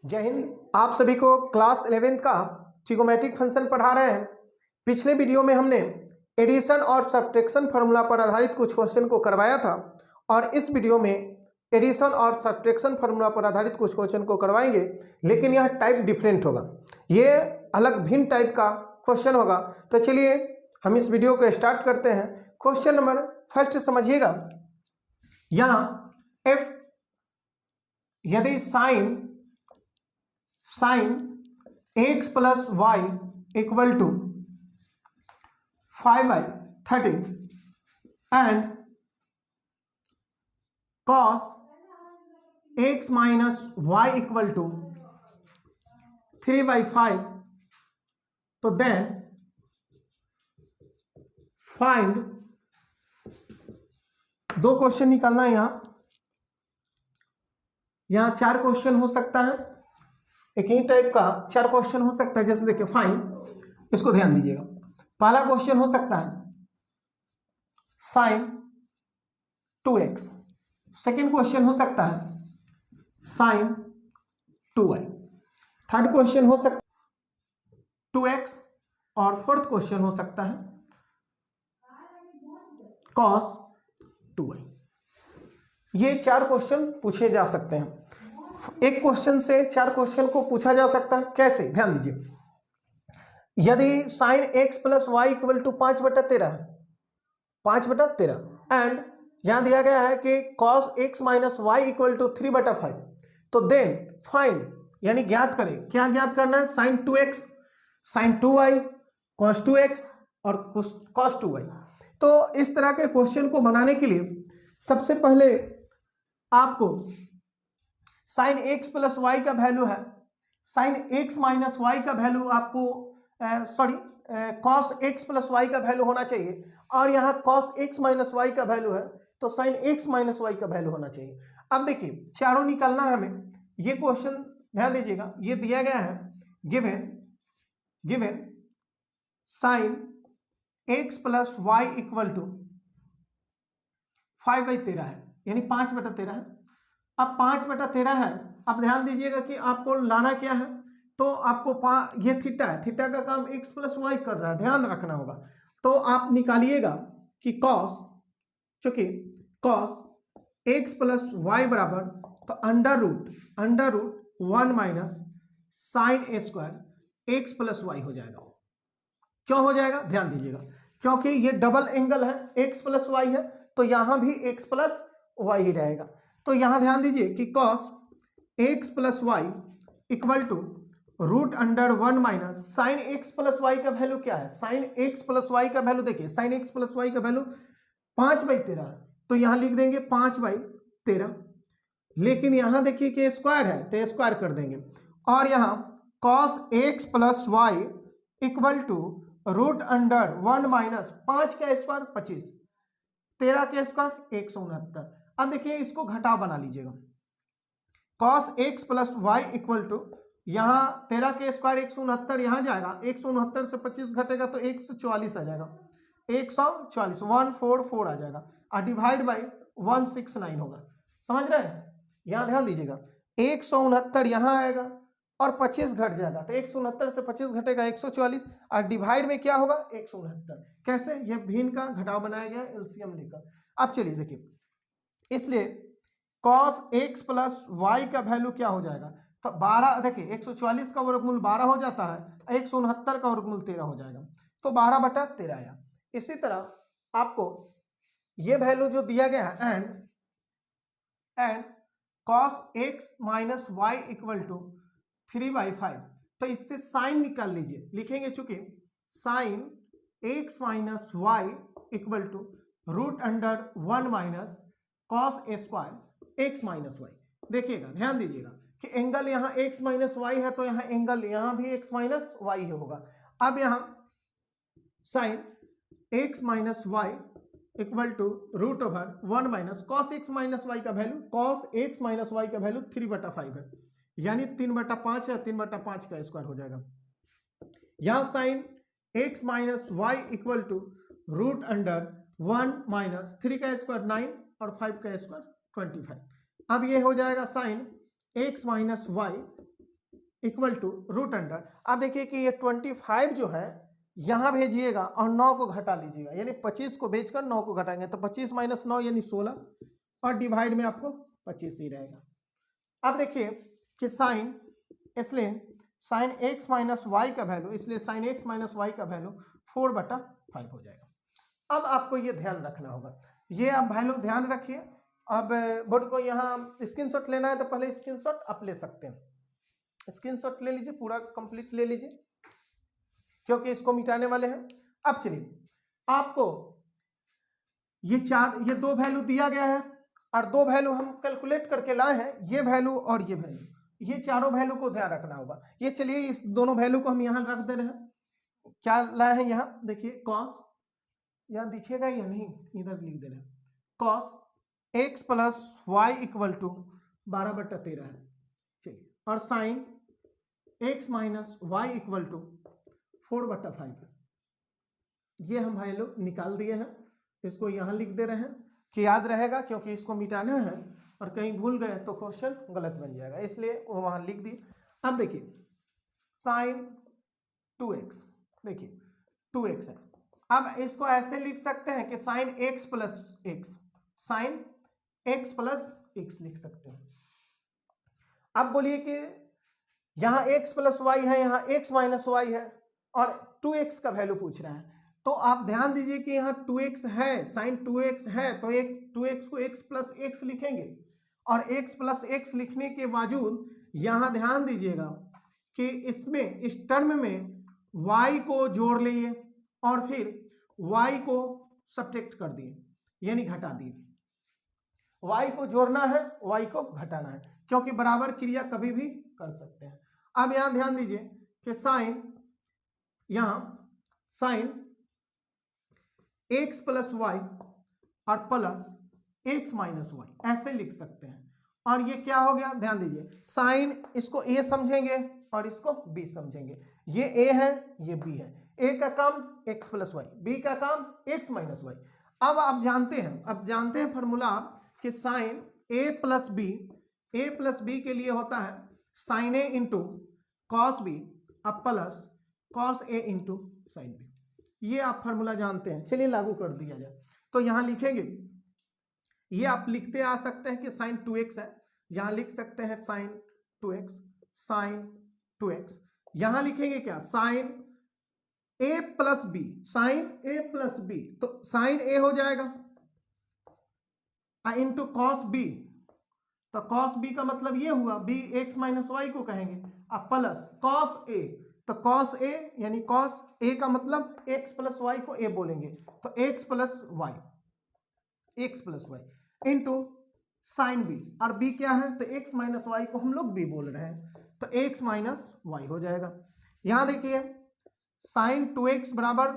जय हिंद। आप सभी को क्लास 11th का ट्रिगोमेट्रिक फंक्शन पढ़ा रहे हैं। पिछले वीडियो में हमने एडिशन और सब्ट्रैक्शन फार्मूला पर आधारित कुछ क्वेश्चन को करवाया था और इस वीडियो में एडिशन और सब्ट्रैक्शन फार्मूला पर आधारित कुछ क्वेश्चन को करवाएंगे, लेकिन यह टाइप डिफरेंट होगा। ये अलग भिन्न टाइप का क्वेश्चन होगा। तो चलिए हम इस वीडियो को स्टार्ट करते हैं। क्वेश्चन नंबर फर्स्ट समझिएगा। यहाँ एफ यदि sine x plus y equal to 5/13 and cos x minus y equal to 3/5, तो देन फाइंड। दो क्वेश्चन निकालना है। यहाँ चार क्वेश्चन हो सकता है, एक ही टाइप का चार क्वेश्चन हो सकता है। जैसे देखिए फाइंड, इसको ध्यान दीजिएगा। पहला क्वेश्चन हो सकता है साइन 2x, सेकेंड क्वेश्चन हो सकता है साइन 2y, थर्ड क्वेश्चन हो सकता है 2x और फोर्थ क्वेश्चन हो सकता है cos 2y। ये चार क्वेश्चन पूछे जा सकते हैं। एक क्वेश्चन से चार क्वेश्चन को पूछा जा सकता है। कैसे, ध्यान दीजिए। यदि sine x plus y equal to 5/13 है, 5/13 एंड यहां दिया गया है कि cos x minus y equal to 3/5, तो देन फाइंड, यानी ज्ञात करें। क्या ज्ञात करना है? Sign 2x, sign 2y, cos 2x और cos 2y। तो इस तरह के क्वेश्चन को बनाने के लिए सबसे पहले आपको साइन x प्लस वाई का वैल्यू है, साइन x माइनस वाई का वैल्यू आपको cos x प्लस वाई का वैल्यू होना चाहिए, और यहाँ cos x माइनस वाई का वैल्यू है तो साइन x माइनस वाई का वैल्यू होना चाहिए। अब देखिए चारों निकालना है हमें। ये क्वेश्चन ध्यान दीजिएगा, ये दिया गया है given sine x plus y equal to 5/13 है, यानी 5/13 है। अब 5/13 है। अब ध्यान दीजिएगा कि आपको लाना क्या है, तो आपको ये थीटा है, थीटा का काम x प्लस वाई कर रहा है, ध्यान रखना होगा। तो आप निकालिएगा कि cos, चूंकि cos x प्लस वाई बराबर, तो अंडर रूट 1 माइनस साइन ए स्क्वायर एक्स प्लस वाई हो जाएगा। क्यों हो जाएगा? ध्यान दीजिएगा, क्योंकि ये डबल एंगल है, x प्लस वाई है, तो यहां भी x प्लस वाई ही रहेगा। तो यहां ध्यान दीजिए कि cos x plus y equal to root under 1 minus sine x plus y का वैल्यू क्या है? साइन x प्लस वाई का वैल्यू देखिए, साइन x प्लस वाई का वैल्यू 5/13 है, तो यहां लिख देंगे 5/13। लेकिन यहां देखिए कि स्क्वायर है तो स्क्वायर कर देंगे, और यहां cos x plus y equal to root under 1 minus 5 का स्क्वायर 25, 13 के स्क्वायर 169। अब देखिए इसको घटाव बना लीजिएगा। cos x plus y equal to, यहाँ 13 के स्क्वायर 169 यहाँ जाएगा, 169 से 25 घटेगा तो 144 आ जाएगा, 144 144 आ जाएगा, और डिवाइड बाई 169 होगा। समझ रहे हैं? यहाँ ध्यान दीजिएगा, 169 यहाँ आएगा और 25 घट जाएगा, तो 169 से 25 घटेगा 144, और डिवाइड में क्या होगा? 169। कैसे? ये भिन्न का घटाव बनाया गया एलसीएम लेकर। अब चलिए देखिए, इसलिए cos x प्लस वाई का वैल्यू क्या हो जाएगा? तो 12, देखिए 144 का वर्गमूल 12 हो जाता है, 169 का वर्गमूल 13 हो जाएगा, तो 12/13 आया। इसी तरह आपको ये वैल्यू जो दिया गया है and cos x minus y equal to 3/5, तो इससे साइन निकाल लीजिए। लिखेंगे चूंकि sine x minus y equal to root under 1 minus cos a square x minus y. देखिएगा, ध्यान दीजिएगा कि एंगल यहाँ x माइनस वाई है, तो यहाँ एंगल यहाँ भी x माइनस वाई ही होगा। अब यहाँ sine x minus y equal to root over 1 minus cos x minus y का value, cos x minus y का वैल्यू 3/5 है, यानी 3/5 है, 3/5 का स्क्वायर हो जाएगा। यहाँ sine x minus y equal to root under 1 minus 3 का स्क्वायर 9 और 5 का स्क्वायर 25। अब ये हो जाएगा sine x minus y equal to root under, आप देखिए कि ये 25 जो है यहाँ भेजिएगा और 9 को घटा लीजिएगा, यानी 25 को भेजकर 9 को घटाएंगे तो 25 माइनस 9 यानी 16 और डिवाइड में आपको 25 ही रहेगा। अब देखिए कि साइन, इसलिए साइन एक्स माइनस वाई का वैल्यू, इसलिए साइन एक्स माइनस वाई का वैल्यू 4/5 हो जाएगा। अब आपको ये ध्यान रखना होगा, ये आप वैल्यू ध्यान रखिए। अब बोर्ड को यहाँ स्क्रीनशॉट लेना है तो पहले स्क्रीनशॉट आप ले सकते हैं, स्क्रीनशॉट ले लीजिए, पूरा कंप्लीट ले लीजिए क्योंकि इसको मिटाने वाले हैं। अब चलिए आपको ये दो वैल्यू दिया गया है और दो वैल्यू हम कैलकुलेट करके लाए हैं, ये वैल्यू और ये वैल्यू, ये चारों वैल्यू को ध्यान रखना होगा। ये चलिए इस दोनों वैल्यू को हम यहाँ रख दे रहे हैं। क्या लाए हैं यहाँ देखिए, कॉस, यहाँ दिखेगा या नहीं, इधर लिख दे रहे हैं, cos x plus y equal to 12/13 है। चलिए, और sine x minus y equal to 4/5 है। ये हम वैल्यू निकाल दिए हैं, इसको यहाँ लिख दे रहे हैं कि याद रहेगा, क्योंकि इसको मिटाना है और कहीं भूल गए तो क्वेश्चन गलत बन जाएगा, इसलिए वो वहाँ लिख दिए। अब देखिए साइन 2x, देखिए 2x है। अब इसको ऐसे लिख सकते हैं कि sine x plus x, sine x plus x लिख सकते हैं। अब बोलिए कि यहाँ x प्लस वाई है, यहाँ x माइनस वाई है और 2x का वैल्यू पूछ रहा है, तो आप ध्यान दीजिए कि यहाँ 2x है, साइन 2x है तो 2x को x प्लस x लिखेंगे और x प्लस x लिखने के बावजूद यहाँ ध्यान दीजिएगा कि इसमें इस टर्म में y को जोड़ लिए और फिर y को सब्ट्रैक्ट कर दिए, यानी घटा दिए। y को जोड़ना है, y को घटाना है, क्योंकि बराबर क्रिया कभी भी कर सकते हैं। अब यहाँ ध्यान दीजिए कि साइन, यहाँ साइन x प्लस वाई और प्लस x माइनस वाई ऐसे लिख सकते हैं। और ये क्या हो गया, ध्यान दीजिए, साइन इसको a समझेंगे और इसको b समझेंगे। ये a है, ये b है, a का काम x प्लस वाई, b का काम x माइनस वाई। अब आप जानते हैं फॉर्मूला कि साइन a प्लस b के लिए होता है sine a into cos b अब plus cos a into sine b। ये आप फार्मूला जानते हैं, चलिए लागू कर दिया जाए। तो यहाँ लिखेंगे, ये आप लिखते आ सकते हैं कि साइन 2x है, यहाँ लिख सकते हैं साइन 2x, साइन 2x। यहाँ लिखेंगे क्या, sine a plus b, sine a plus b, तो साइन a हो जाएगा इंटू कॉस b, तो कॉस b का मतलब ये हुआ b x माइनस वाई को कहेंगे, अब प्लस कॉस a, तो कॉस a यानी कॉस a का मतलब x प्लस वाई को a बोलेंगे, तो x plus y into sine b, और b क्या है तो x माइनस वाई को हम लोग b बोल रहे हैं, तो x माइनस वाई हो जाएगा। यहाँ देखिए साइन 2x बराबर,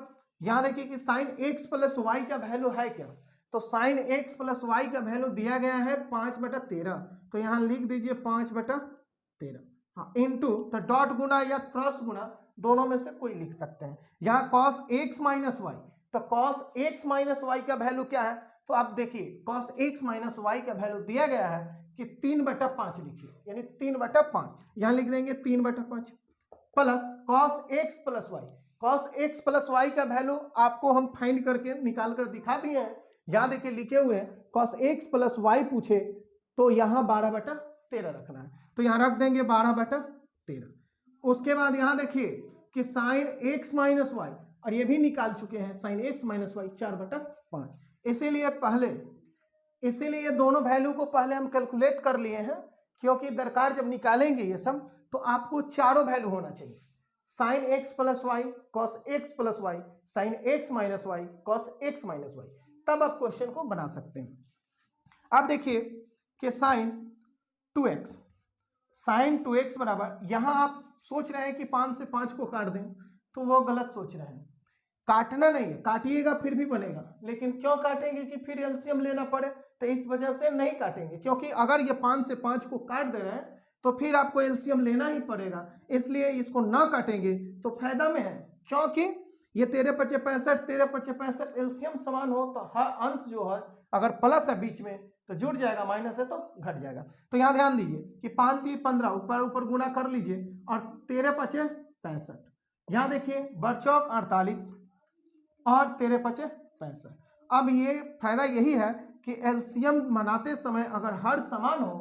यहाँ देखिए कि साइन x प्लस वाई का वैल्यू है क्या, तो साइन x प्लस वाई का वैल्यू दिया गया है 5/13, तो यहाँ लिख दीजिए 5/13, हाँ इंटू, तो डॉट गुना या क्रॉस गुना दोनों में से कोई लिख सकते हैं। यहाँ कॉस x माइनस वाई, तो कॉस x माइनस वाई का वैल्यू क्या है, तो आप देखिए कॉस x माइनस वाई का वैल्यू दिया गया है कि 3/5 लिखिए, यानी 3/5, यहाँ लिख देंगे 3/5 plus cos x plus y, cos x plus y का वैल्यू आपको हम फाइंड करके निकाल कर दिखा दिए हैं। यहाँ देखिए लिखे हुए हैं कॉस x प्लस वाई पूछे तो यहाँ 12/13 रखना है, तो यहाँ रख देंगे 12/13। उसके बाद यहाँ देखिए कि साइन x माइनस वाई, और ये भी निकाल चुके हैं साइन x माइनस वाई 4/5, इसीलिए दोनों वैल्यू को पहले हम कैलकुलेट कर लिए हैं, क्योंकि दरकार जब निकालेंगे ये सब तो आपको चारों वैल्यू होना चाहिए, sine x plus y, cos x plus y, sine x minus y, cos x minus y, तब आप क्वेश्चन को बना सकते हैं। अब देखिए कि साइन 2x बराबर, यहाँ आप सोच रहे हैं कि 5 से 5 को काट दें, तो वो गलत सोच रहे हैं, काटना नहीं है, काटिएगा फिर भी बनेगा, लेकिन क्यों काटेंगे कि फिर एलसीएम लेना पड़े, तो इस वजह से नहीं काटेंगे, क्योंकि अगर ये 5 से 5 को काट दे रहे हैं तो फिर आपको एलसीएम लेना ही पड़ेगा, इसलिए इसको ना काटेंगे तो फायदा में है, क्योंकि ये 13×5 = 65, 13×5 = 65 एलसीएम समान हो तो हर अंश जो है अगर प्लस है बीच में तो जुड़ जाएगा, माइनस है तो घट जाएगा। तो यहाँ ध्यान दीजिए कि 5 3 15 ऊपर ऊपर गुना कर लीजिए और 13 5 65। यहाँ देखिए बरचौक 48 और 13 5 65। अब ये फायदा यही है कि एलसीएम बनाते समय अगर हर समान हो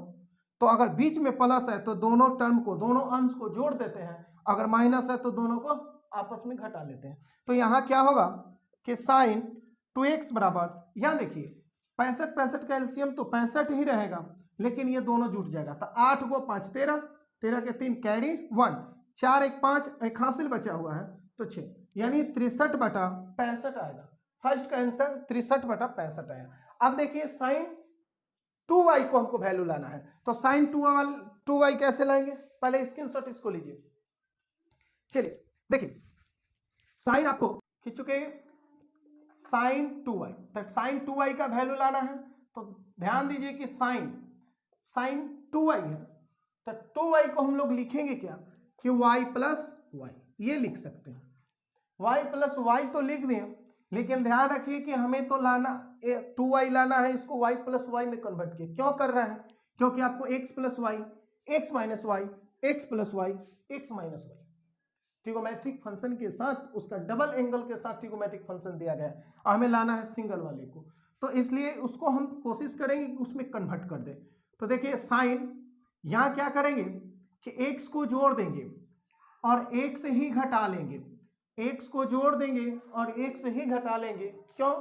तो अगर बीच में प्लस है तो दोनों टर्म को, दोनों अंश को जोड़ देते हैं, अगर माइनस है तो दोनों को आपस में घटा लेते हैं। तो यहाँ क्या होगा कि साइन 2x बराबर, यहाँ देखिए 65 65 का एलसीएम तो 65 ही रहेगा, लेकिन ये दोनों जुट जाएगा। तो 8 को 5 13, 13 के 3 कैरी 1, 4 1 5, एक हासिल बचा हुआ है तो 6, यानी 63/65 आएगा। फर्स्ट का आंसर 63/65 आया। अब देखिए साइन 2y को हमको वैल्यू लाना है, तो साइन 2y कैसे लाएंगे, पहले स्क्रीनशॉट इसको लीजिए। चलिए देखिए साइन आपको खींच चुके हैं, साइन 2y, तो साइन 2y का वैल्यू लाना है। तो ध्यान दीजिए कि साइन 2y है, तो 2y को हम लोग लिखेंगे क्या कि y प्लस वाई, ये लिख सकते हैं। y प्लस वाई तो लिख दें, लेकिन ध्यान रखिए कि हमें तो लाना 2y लाना है, इसको y प्लस वाई में कन्वर्ट किए। क्यों कर रहे हैं, क्योंकि आपको x plus y, x minus y, x plus y, x minus y trigonometric function के साथ, उसका डबल एंगल के साथ ट्रिगोमेट्रिक फंक्शन दिया गया है, हमें लाना है सिंगल वाले को, तो इसलिए उसको हम कोशिश करेंगे कि उसमें कन्वर्ट कर दे। तो देखिए साइन यहाँ क्या करेंगे कि x को जोड़ देंगे और एक से ही घटा लेंगे, x को जोड़ देंगे और एक से ही घटा लेंगे। क्यों,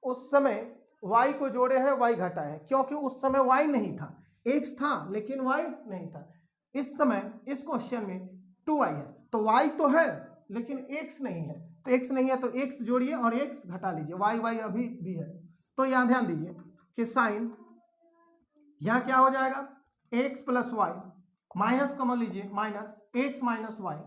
उस समय y को जोड़े हैं, y घटा है, क्योंकि उस समय y नहीं था, x था लेकिन y नहीं था। इस समय इस क्वेश्चन में 2y है, तो y तो है लेकिन x नहीं है, तो x नहीं है तो x जोड़िए और x घटा लीजिए, y अभी भी है। तो यहाँ ध्यान दीजिए कि साइन यहाँ क्या हो जाएगा, x plus y, minus common लीजिए, माइनस x माइनस वाई,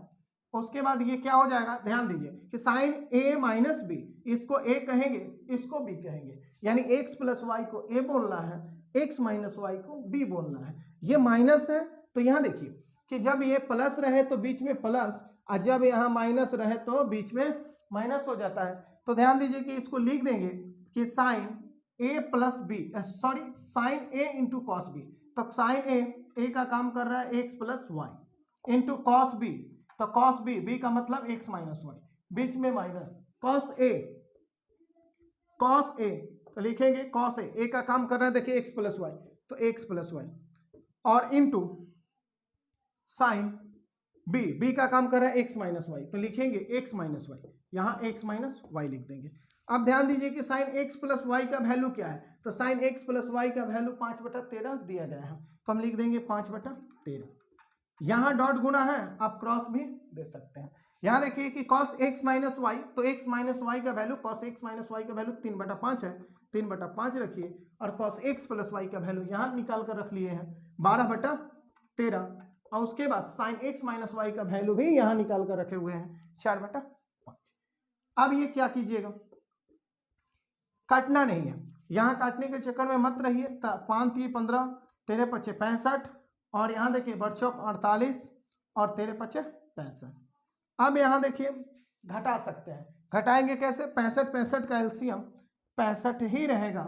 उसके बाद ये क्या हो जाएगा, ध्यान दीजिए कि साइन a माइनस बी, इसको a कहेंगे, इसको b कहेंगे, यानी x प्लस वाई को a बोलना है, x माइनस वाई को b बोलना है। ये माइनस है, तो यहाँ देखिए कि जब ये प्लस रहे तो बीच में प्लस, और जब यहाँ माइनस रहे तो बीच में माइनस हो जाता है। तो ध्यान दीजिए कि इसको लिख देंगे कि sine a plus b, sorry sine a into cos b, तो साइन a का काम कर रहा है x plus y into cos b, तो कॉस बी का मतलब x माइनस वाई, बीच में माइनस, कॉस ए तो लिखेंगे कॉस ए का काम कर रहा है देखिए x प्लस वाई, तो x प्लस वाई, और इंटू साइन बी का काम कर रहा है x माइनस वाई, तो लिखेंगे x माइनस वाई, यहाँ x माइनस वाई लिख देंगे। अब ध्यान दीजिए कि साइन x प्लस वाई का वैल्यू क्या है, तो साइन x प्लस वाई का वैल्यू 5/13 दिया गया है, तो हम लिख देंगे 5/13। यहाँ डॉट गुना है, आप क्रॉस भी दे सकते हैं। यहाँ देखिए कि cos x माइनस वाई, तो x माइनस वाई का value, cos x minus y का वैल्यू 3/5 है, 3/5 रखिए, और cos x प्लस वाई का वैल्यू यहाँ निकाल कर रख लिए हैं 12/13, और उसके बाद साइन x माइनस वाई का वैल्यू भी यहाँ निकाल कर रखे हुए हैं 4/5। अब ये क्या कीजिएगा, काटना नहीं है, यहाँ काटने के चक्कर में मत रहिए। 5 3 15, 13 5 65, और यहाँ देखिए बरचौक 48 और 13 5 65। अब यहाँ देखिए घटा सकते हैं, घटाएंगे कैसे, 65 65 का एलसीएम 65 ही रहेगा,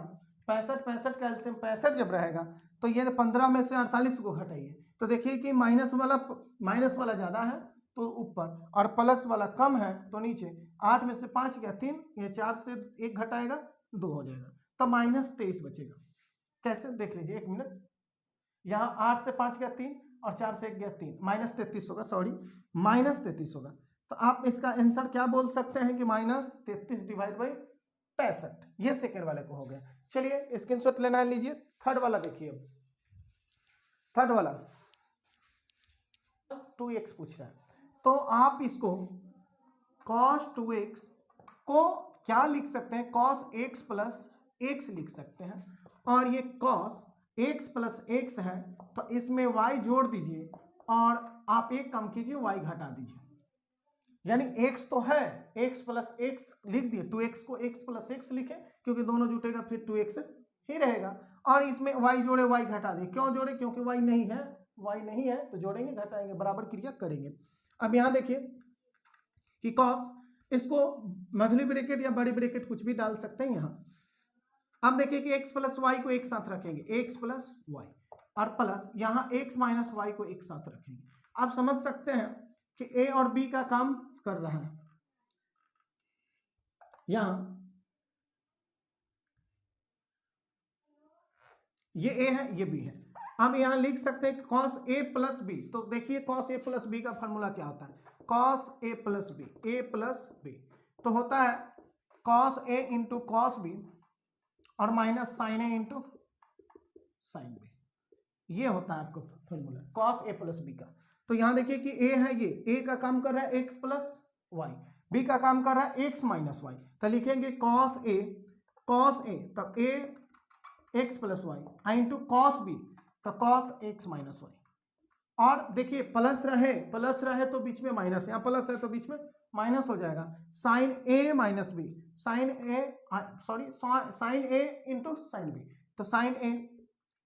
65 65 का एलसीएम 65 जब रहेगा तो ये 15 में से 48 को घटाइए, तो देखिए कि माइनस वाला ज़्यादा है तो ऊपर और प्लस वाला कम है तो नीचे। 8 में से 5 गया 3, ये 4 से 1 घटाएगा 2 हो जाएगा, तो -23 बचेगा। कैसे देख लीजिए, 1 मिनट, यहाँ 8 से 5 गया 3 और 4 से 1 गया 3, -33 होगा, सॉरी -33 होगा। तो आप इसका आंसर क्या बोल सकते हैं कि -33 डिवाइड बाई 65, ये सेकेंड वाले को हो गया। चलिए स्क्रीनशॉट लेना है, लीजिए। थर्ड वाला देखिए, अब थर्ड वाला 2x पूछ रहा है, तो आप इसको cos 2x को क्या लिख सकते हैं, cos x प्लस x लिख सकते हैं, और ये cos x प्लस x है तो इसमें y जोड़ दीजिए और आप एक काम कीजिए y घटा दीजिए, यानी x तो है, x प्लस x लिख दिए, 2x को x प्लस x लिखे क्योंकि दोनों जुटेगा फिर 2x ही रहेगा, और इसमें y जोड़े y घटा दिए। क्यों जोड़े, क्योंकि y नहीं है तो जोड़ेंगे घटाएंगे, बराबर क्रिया करेंगे। अब यहाँ देखिए कि cos, इसको मझली ब्रैकेट या बड़ी ब्रैकेट कुछ भी डाल सकते हैं यहाँ, अब देखिए कि x प्लस वाई को एक साथ रखेंगे, x प्लस वाई, और प्लस यहाँ x माइनस वाई को एक साथ रखेंगे। आप समझ सकते हैं कि a और b का काम कर रहा है। यहाँ ये a है, ये b है। अब यहाँ लिख सकते हैं cos a प्लस बी। तो देखिए cos a प्लस बी का फॉर्मूला क्या होता है, cos a plus b, a plus b तो होता है cos a into cos b और minus sine a into sine b, ये होता है आपको formula cos a plus b का। तो यहाँ देखिए कि a है, ये a का काम कर रहा है x प्लस वाई, b का काम कर रहा है x माइनस वाई, तो लिखेंगे cos a तब a x plus y into cos b तो कॉस x माइनस वाई। और देखिए प्लस रहे तो बीच में माइनस, यहाँ प्लस है तो बीच में माइनस हो जाएगा, sine a minus b, sine a into sine b, तो साइन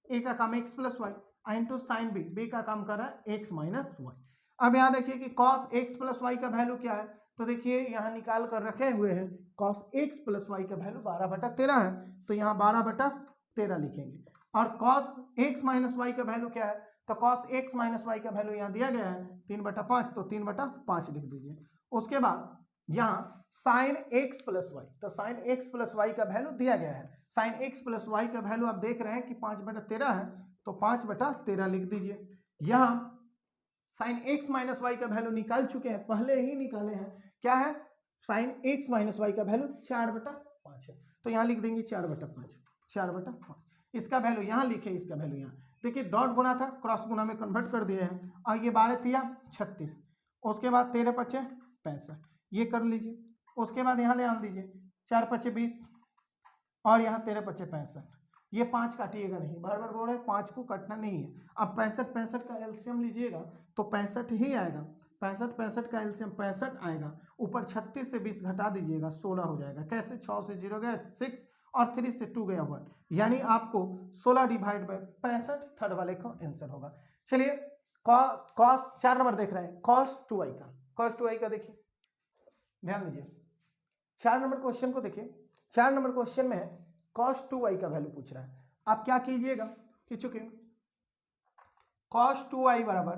a का काम x plus y into sine b का काम कर रहा है x माइनस वाई। अब यहाँ देखिए कि cos x प्लस वाई का वैल्यू क्या है, तो देखिए यहाँ निकाल कर रखे हुए हैं, cos x प्लस वाई का वैल्यू 12/13 है, तो यहाँ 12/13 लिखेंगे। और cos x माइनस वाई का वैल्यू क्या है, तो cos x माइनस वाई का वैल्यू यहाँ दिया गया है 3/5, तो 3/5 लिख दीजिए। उसके बाद यहाँ साइन x प्लस वाई, तो साइन x प्लस वाई का वैल्यू दिया गया है, साइन x प्लस वाई का वैल्यू आप देख रहे हैं कि 5/13 है, तो 5/13 लिख दीजिए। यहाँ साइन x माइनस वाई का वैल्यू निकाल चुके हैं, पहले ही निकाले हैं, क्या है साइन x माइनस वाई का वैल्यू 4/5 है, तो यहाँ लिख देंगे 4/5। इसका वैल्यू यहाँ लिखे, इसका वैल्यू यहाँ देखिए, डॉट गुना था क्रॉस गुना में कन्वर्ट कर दिए हैं, और ये 12×3 = 36, उसके बाद 13×5 = 65, ये कर लीजिए। उसके बाद यहाँ ध्यान दीजिए 4×5 = 20 और यहाँ 13×5 = 65, ये 5 काटिएगा नहीं, बार बार बोल रहे हैं 5 को काटना नहीं है। अब 65 का एलसीएम लीजिएगा तो 65 ही आएगा, 65 का एलसीएम 65 आएगा, ऊपर 36 से 20 घटा दीजिएगा 16 हो जाएगा। कैसे, 6 से 0 गया 6 और 3 से 2 गया 1, यानी आपको 16/65 थर्ड वाले का आंसर होगा। चलिए cos 4 नंबर देख रहे हैं, cos 2i का देखिए, ध्यान दीजिए 4 नंबर क्वेश्चन को देखिए। 4 नंबर क्वेश्चन में है cos 2i का वैल्यू पूछ रहा है। आप क्या कीजिएगा कि चूंकि cos 2i बराबर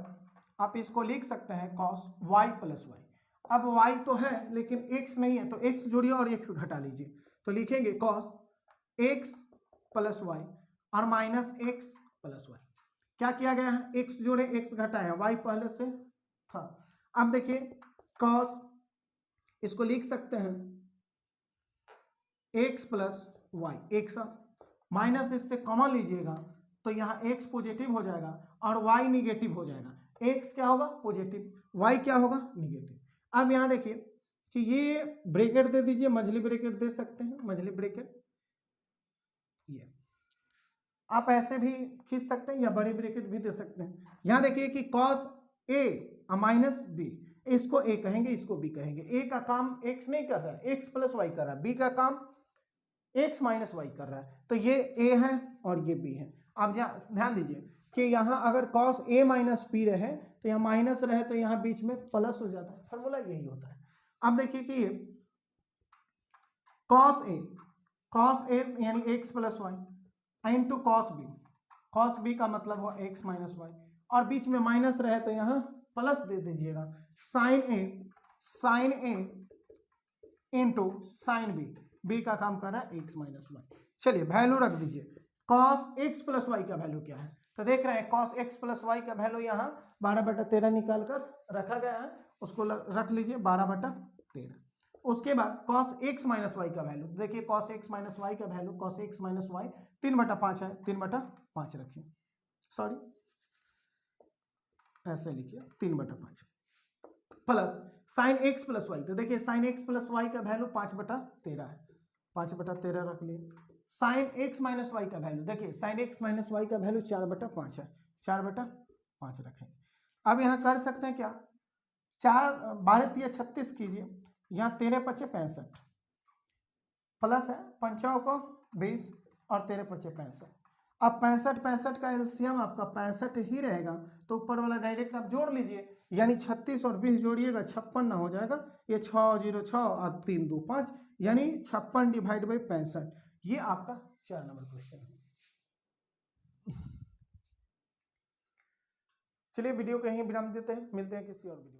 आप इसको लिख सकते हैं cos y प्लस वाई। अब y तो है लेकिन x नहीं है, तो x जोड़िए और x घटा लीजिए, तो लिखेंगे cos x प्लस वाई और माइनस x प्लस वाई। क्या किया गया है, x जोड़े x घटाया, y पहले से था। अब देखिए cos, इसको लिख सकते हैं x plus y, x minus इससे कॉमन लीजिएगा तो यहाँ x पॉजिटिव हो जाएगा और y निगेटिव हो जाएगा। x क्या होगा पॉजिटिव, y क्या होगा निगेटिव। अब यहाँ देखिए कि ये ब्रैकेट दे दीजिए, मझली ब्रैकेट दे सकते हैं, मझली ब्रैकेट ये आप ऐसे भी खींच सकते हैं या बड़ी ब्रैकेट भी दे सकते हैं। यहाँ देखिए कि cos a माइनस बी, इसको a कहेंगे, इसको b कहेंगे। a का काम x नहीं कर रहा है, x प्लस वाई कर रहा है, b का काम x माइनस वाई कर रहा है, तो ये a है और ये b है। अब ध्यान दीजिए कि यहाँ अगर cos a माइनस b रहे तो यहाँ माइनस रहे तो यहाँ बीच में प्लस हो जाता है, फॉर्मूला यही होता है। अब देखिए कि ये cos a यानी x plus y into cos b का मतलब हुआ x माइनस वाई, और बीच में माइनस रहे तो यहाँ प्लस दे दीजिएगा, sine a into sine b का काम कर रहा है x माइनस वाई। चलिए वैल्यू रख दीजिए, cos x प्लस वाई का वैल्यू क्या है, तो देख रहे हैं cos x प्लस वाई का वैल्यू यहाँ 12/13 निकाल कर रखा गया है, उसको रख लीजिए 12/13। उसके बाद cos x माइनस वाई का वैल्यू देखिए, cos x माइनस वाई का value, cos x minus y 3/5 है, 3/5 रखिए, सॉरी ऐसे लिखिए 3/5 plus sine x plus y, तो देखिए साइन x प्लस वाई का वैल्यू 5/13 है, 5/13 रख लिए। साइन x माइनस वाई का वैल्यू देखिए, साइन x माइनस वाई का वैल्यू 4/5 है, 4/5 रखेंगे। अब यहाँ कर सकते हैं क्या, 4×12 = 36 कीजिए, यहाँ 13×5 = 65 प्लस है 5 को 20 और 13×5 = 65। अब 65 का एलसीएम आपका 65 ही रहेगा, तो ऊपर वाला डायरेक्ट आप जोड़ लीजिए, यानी 36 और 20 जोड़िएगा 56 ना हो जाएगा, ये 6 0 6 और 3 2 5, यानी 56/65 ये आपका 4 नंबर क्वेश्चन। चलिए वीडियो को यहीं विराम देते हैं, मिलते हैं किसी और वीडियो।